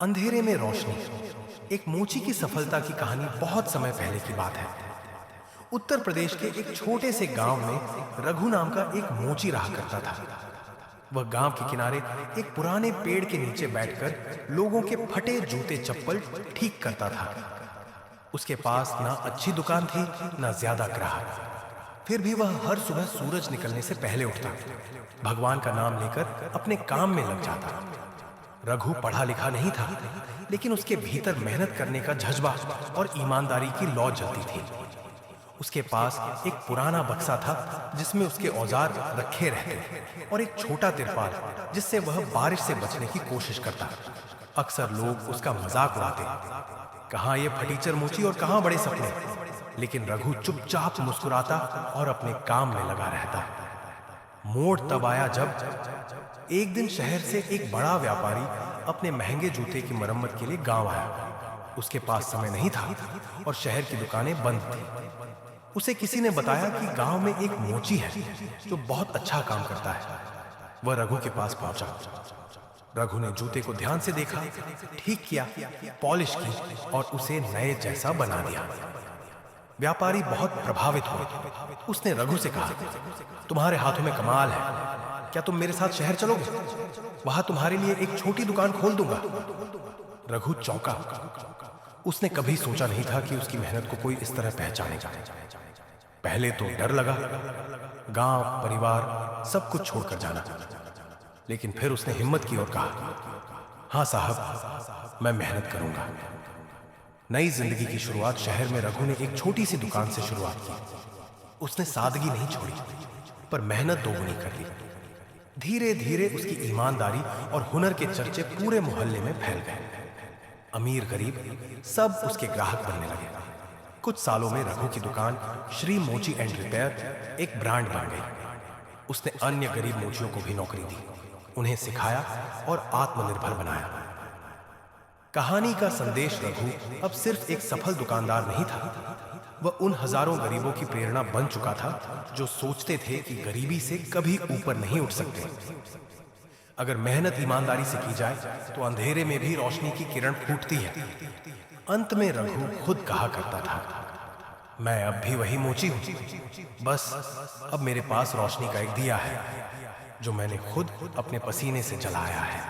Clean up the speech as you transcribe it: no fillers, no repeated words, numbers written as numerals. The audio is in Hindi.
अंधेरे में रोशनी। एक मोची की सफलता की कहानी बहुत समय पहले की बात है। उत्तर प्रदेश के एक छोटे से गांव में रघु नाम का एक मोची रहा करता था। वह गांव के किनारे एक पुराने पेड़ के नीचे बैठकर लोगों के फटे जूते चप्पल ठीक करता था। उसके पास ना अच्छी दुकान थी, ना ज्यादा ग्राहक। फिर भी वह हर सुबह सूरज निकलने से पहले उठता, भगवान का नाम लेकर अपने काम में लग जाता। रघु पढ़ा लिखा नहीं था, लेकिन उसके भीतर मेहनत करने का जज्बा और ईमानदारी की लौ जलती थी। उसके पास एक पुराना बक्सा था जिसमें उसके औजार रखे रहते और एक छोटा तिरपाल जिससे वह बारिश से बचने की कोशिश करता। अक्सर लोग उसका मजाक उड़ाते, कहां ये फटीचर मोची और कहां बड़े सपने। लेकिन रघु चुपचाप मुस्कुराता और अपने काम में लगा रहता। मोड़ तब आया जब एक दिन शहर से एक बड़ा व्यापारी अपने महंगे जूते की मरम्मत के लिए गांव आया। उसके पास समय नहीं था और शहर की दुकानें बंद थी। उसे किसी ने बताया कि गांव में एक मोची है जो बहुत अच्छा काम करता है। वह रघु के पास पहुंचा। रघु ने जूते को ध्यान से देखा, ठीक किया, पॉलिश की और उसे नए जैसा बना दिया। व्यापारी बहुत प्रभावित हुआ। उसने रघु से कहा, तुम्हारे हाथों में कमाल है, क्या तुम मेरे साथ शहर चलोगे? वहां तुम्हारे लिए एक छोटी दुकान खोल दूंगा। रघु चौंका। उसने कभी सोचा नहीं था कि उसकी मेहनत को कोई इस तरह पहचानेगा। पहले तो डर लगा, गांव, परिवार सब कुछ छोड़कर जाना। लेकिन फिर उसने हिम्मत की और कहा, हां साहब, मैं मेहनत करूंगा। नई जिंदगी की शुरुआत शहर में रघु ने एक छोटी सी दुकान से शुरुआत की। उसने सादगी नहीं छोड़ी, पर मेहनत दोगुनी कर दी। धीरे धीरे उसकी ईमानदारी और हुनर के चर्चे पूरे मोहल्ले में फैल गए। अमीर गरीब सब उसके ग्राहक बनने लगे। कुछ सालों में रघु की दुकान श्री मोची एंड रिपेयर एक ब्रांड बन गई। उसने अन्य गरीब मोचियों को भी नौकरी दी, उन्हें सिखाया और आत्मनिर्भर बनाया। कहानी का संदेश रघु अब सिर्फ एक सफल दुकानदार नहीं था, वह उन हजारों गरीबों की प्रेरणा बन चुका था जो सोचते थे कि गरीबी से कभी ऊपर नहीं उठ सकते। अगर मेहनत ईमानदारी से की जाए तो अंधेरे में भी रोशनी की किरण फूटती है। अंत में रघु खुद कहा करता था, मैं अब भी वही मोची हूं, बस अब मेरे पास रोशनी का एक दिया है जो मैंने खुद अपने पसीने से जलाया है।